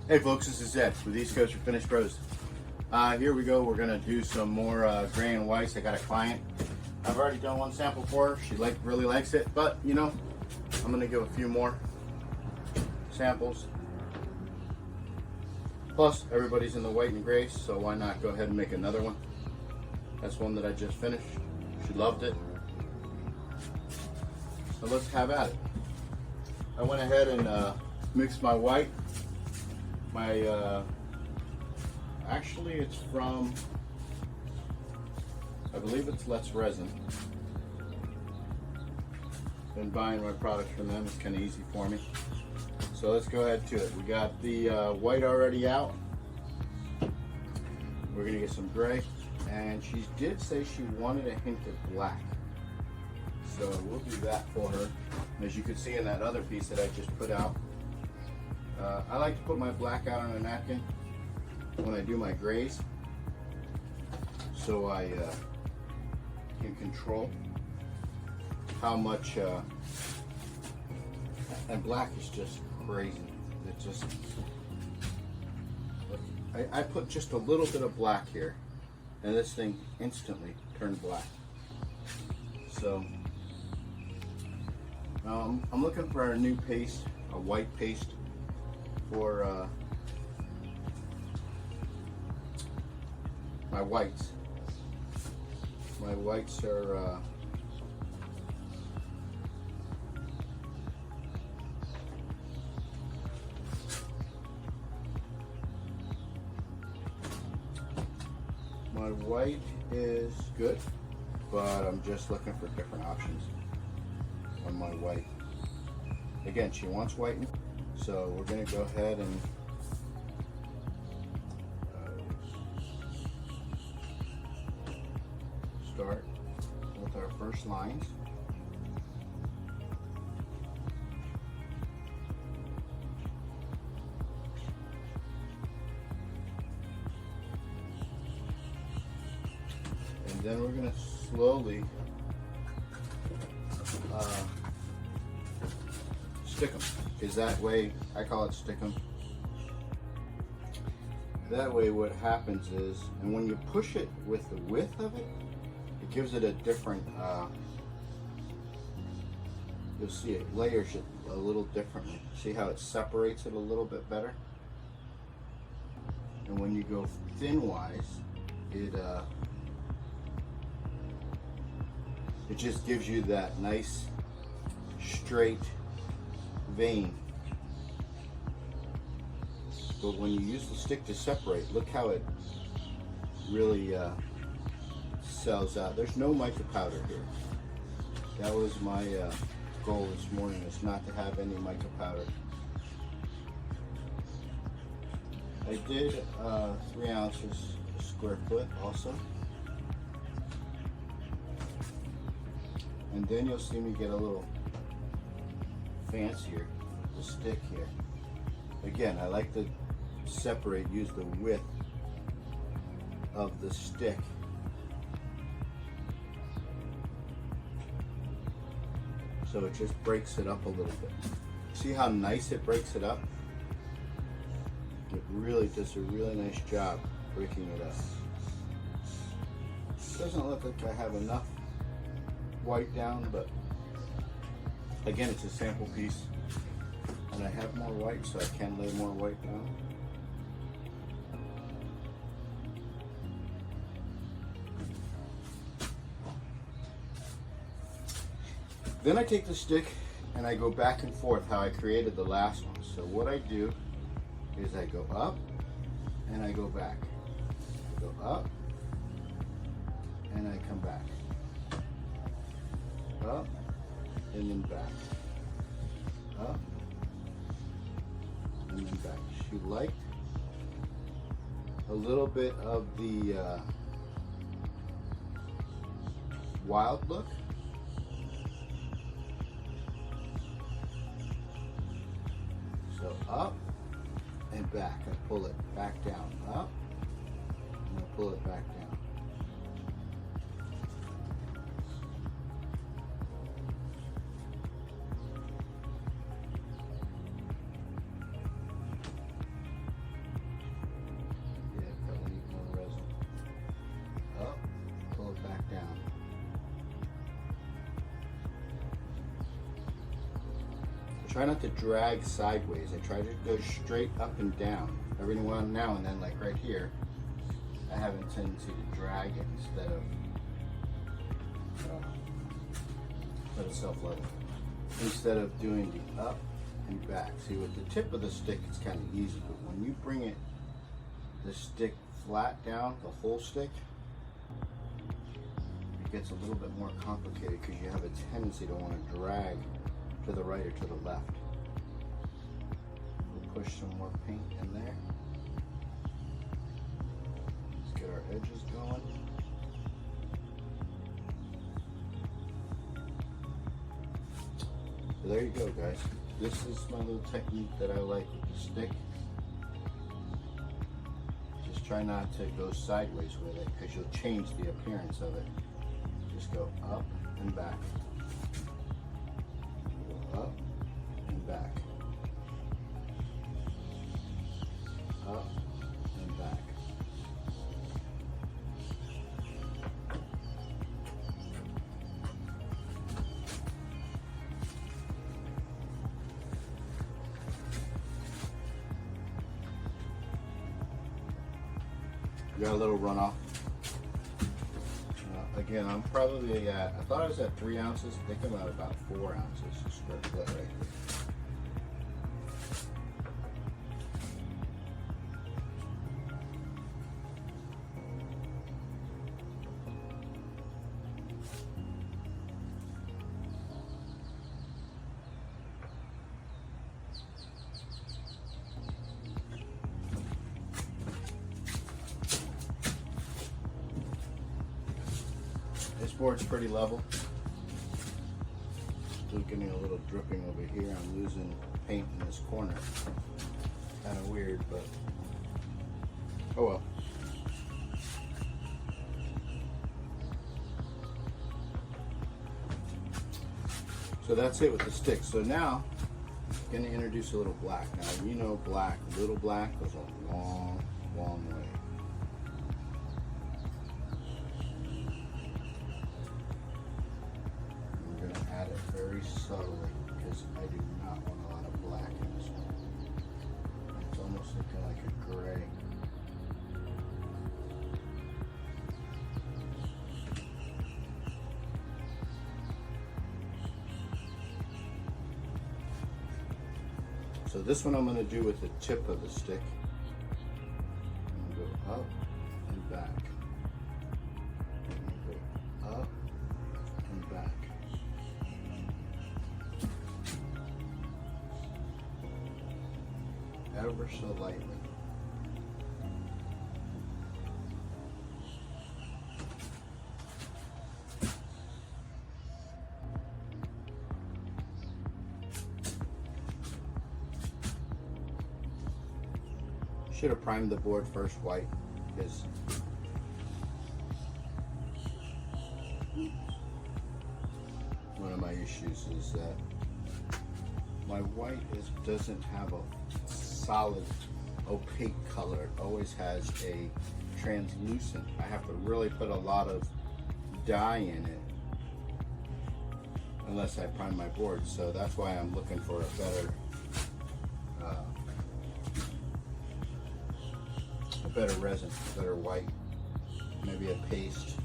Hey folks, this is Ed with East Coast for Finished Pros. Here we go. We're gonna do some more gray and whites. I got a client. I've already done one sample for her. She really likes it, but you know, I'm gonna give a few more samples. Plus, everybody's in the white and gray, so why not go ahead and make another one? That's one that I just finished. She loved it. So let's have at it. I went ahead and mixed my white. Actually it's from, I believe it's Let's Resin. Been buying my products from them, it's kind of easy for me. So let's go ahead to it. We got the white already out. We're gonna get some gray, and she did say she wanted a hint of black. So we'll do that for her. As you can see in that other piece that I just put out, I like to put my black out on a napkin when I do my grays, so I can control how much, and black is just crazy. It just, I put just a little bit of black here, and this thing instantly turned black. So I'm looking for a new paste, a white paste for my whites. My whites are my white is good, but I'm just looking for different options on my white. Again, she wants white. So we're going to go ahead and start with our first lines. And then we're going to slowly stick them. Is that way, I call it stick 'em. That way what happens is, and when you push it with the width of it, it gives it a different, you'll see it layers it a little differently. See how it separates it a little bit better? And when you go thin-wise, it just gives you that nice straight vein. But when you use the stick to separate, look how it really sells out. There's no mica powder here. That was my goal this morning, is not to have any mica powder. I did 3 ounces a square foot also. And then you'll see me get a little fancier with the stick here. Again, I like to separate, use the width of the stick. So it just breaks it up a little bit. See how nice it breaks it up? It really does a really nice job breaking it up. It doesn't look like I have enough white down, but again, it's a sample piece, and I have more white, so I can lay more white down. Then I take the stick and I go back and forth how I created the last one. So what I do is I go up and I go back. I go up and I come back. Up and then back. Up and then back. She liked a little bit of the wild look. So up and back. I pull it back down. Up and I pull it back down. try not to drag sideways. I try to go straight up and down. Every now and then, like right here, I have a tendency to drag it instead of self-level. Instead of doing the up and back. See, with the tip of the stick, it's kind of easy, but when you bring it, the stick flat down, the whole stick, it gets a little bit more complicated because you have a tendency to want to drag to the right or to the left. We'll push some more paint in there. Let's get our edges going. So there you go, guys. This is my little technique that I like with the stick. Just try not to go sideways with it because you'll change the appearance of it. Just go up and back. Go up and back. Up and back. Got a little runoff. Again, I'm probably at, I thought I was at 3 ounces. I think I'm at about 4 ounces square foot right here. This board's pretty level. Still getting a little dripping over here. I'm losing paint in this corner. Kind of weird, but oh well. So that's it with the stick. So now I'm going to introduce a little black. Now you know black, little black goes a long, long way. Very subtly because I do not want a lot of black in this one. It's almost looking like a gray. So this one I'm going to do with the tip of the stick. I'm going to go up and back. I'm going to go up and back. Ever so lightly. Should have primed the board first white because one of my issues is that my white doesn't have a solid opaque color. It always has a translucent. I have to really put a lot of dye in it unless I prime my board. So that's why I'm looking for a better resin, a better white, maybe a paste.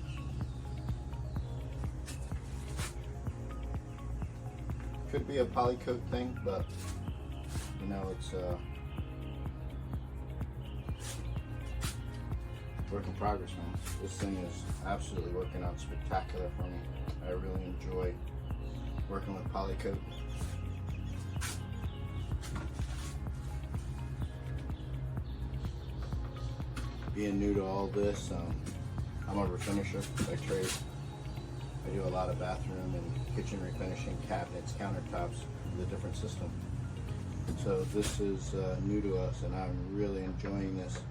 Could be a Polykote thing, but you know, it's work in progress, man. This thing is absolutely working out spectacular for me. I really enjoy working with Polykote. Being new to all this, I'm a refinisher by trade. I do a lot of bathroom and kitchen refinishing, cabinets, countertops, with a different system. So this is new to us, and I'm really enjoying this.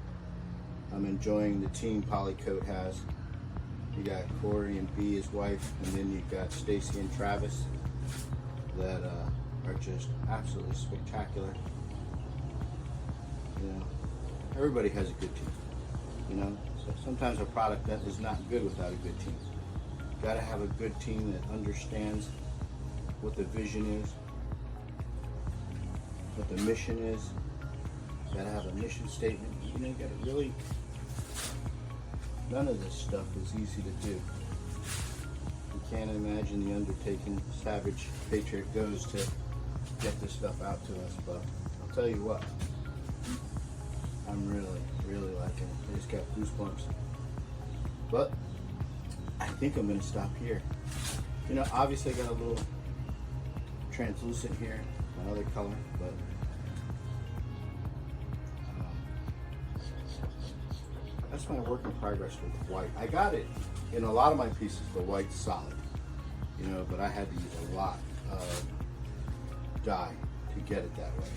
I'm enjoying the team Polykote has. You got Corey and B, his wife, and then you've got Stacy and Travis that are just absolutely spectacular. You know, everybody has a good team. You know, so sometimes a product that is not good without a good team. You got to have a good team that understands what the vision is what the mission is. You gotta have a mission statement. You know, you gotta really, none of this stuff is easy to do. You can't imagine the undertaking Savage Patriot goes to get this stuff out to us, but I'll tell you what, I'm really, really liking it. I just got goosebumps. But I think I'm gonna stop here. You know, obviously I got a little translucent here, another color, but that's my work in progress with white. I got it in a lot of my pieces, the white's solid, you know, but I had to use a lot of dye to get it that way.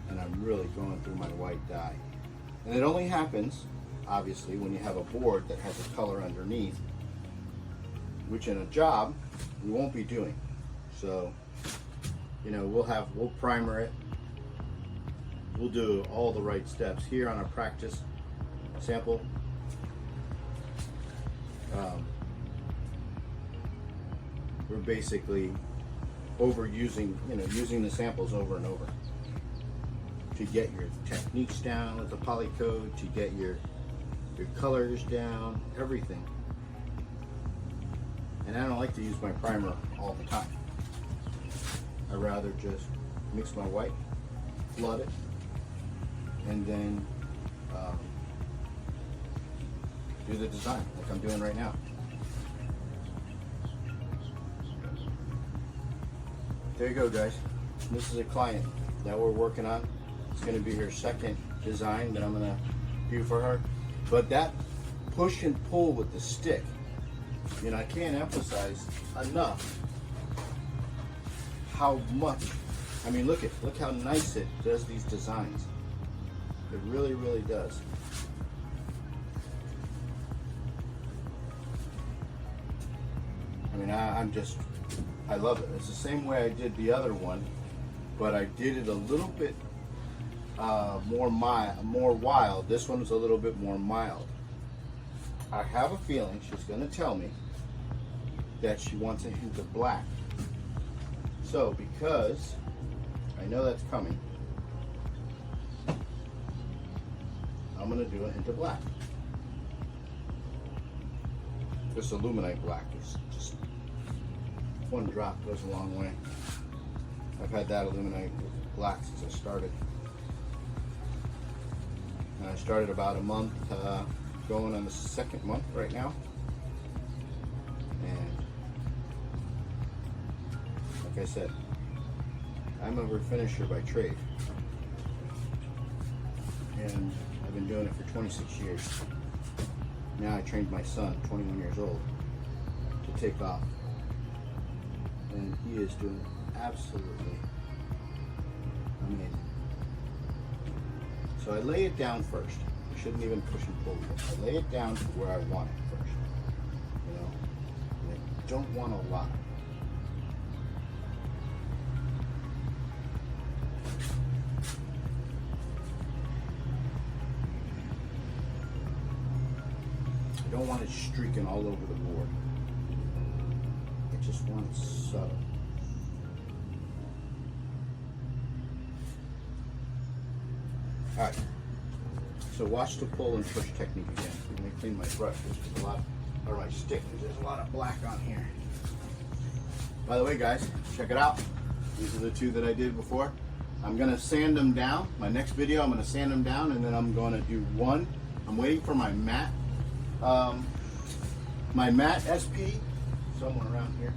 And I'm really going through my white dye. And it only happens, obviously, when you have a board that has a color underneath, which in a job we won't be doing. So, you know, we'll primer it. We'll do all the right steps here on a practice sample. We're basically overusing, you know, using the samples over and over to get your techniques down with the Polykote, to get your colors down, everything. And I don't like to use my primer all the time. I rather just mix my white, flood it, and then do the design like I'm doing right now. There you go, guys. This is a client that we're working on. It's going to be her second design that I'm going to do for her. But that push and pull with the stick, you know, I can't emphasize enough how much, I mean, look how nice it does these designs. It really, really does. I mean, I love it. It's the same way I did the other one, but I did it a little bit more wild. This one was a little bit more mild. I have a feeling she's going to tell me that she wants a hint of black. So, because I know that's coming, I'm going to do a hint of black. This Illuminate black is just one drop goes a long way. I've had that Illuminate black since I started. And I started about a month, going on the second month right now. And like I said, I'm a refinisher by trade. And I've been doing it for 26 years. Now I trained my son, 21 years old, to take off. And he is doing absolutely amazing. So I lay it down first. I shouldn't even push and pull it. I lay it down to where I want it first. You know, and I don't want a lot. I don't want it streaking all over the board. I just want it subtle. Alright, so watch the pull and push technique again. Let me clean my brush. There's a lot, or my stick, there's a lot of black on here. By the way, guys, check it out. These are the two that I did before. I'm going to sand them down. My next video, I'm going to sand them down, and then I'm going to do one. I'm waiting for my matte SP, somewhere around here.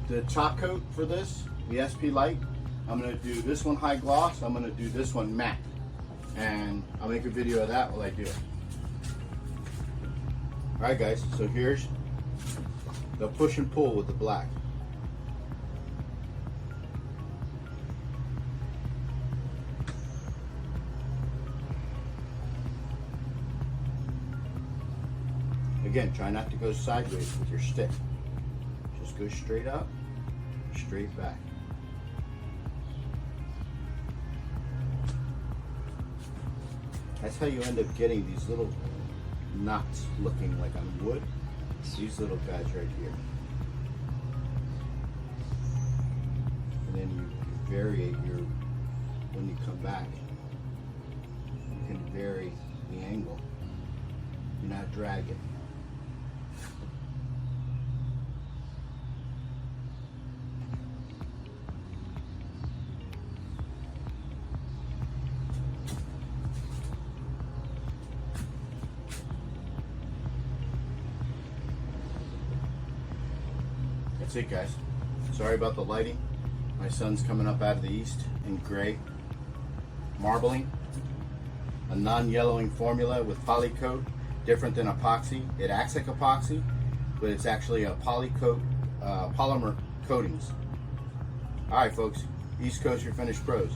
The top coat for this, the SP Light. I'm going to do this one high gloss. I'm going to do this one matte. And I'll make a video of that while I do it. Alright guys, so here's the push and pull with the black. Again, try not to go sideways with your stick. Just go straight up, straight back. That's how you end up getting these little knots looking like on wood. These little guys right here. And then you vary when you come back. You can vary the angle. Do not drag it. That's it, guys. Sorry about the lighting. My sun's coming up out of the east in gray. Marbling, a non-yellowing formula with Polykote, different than epoxy. It acts like epoxy, but it's actually a Polykote polymer coatings. All right, folks. East Coast Refinish Pros.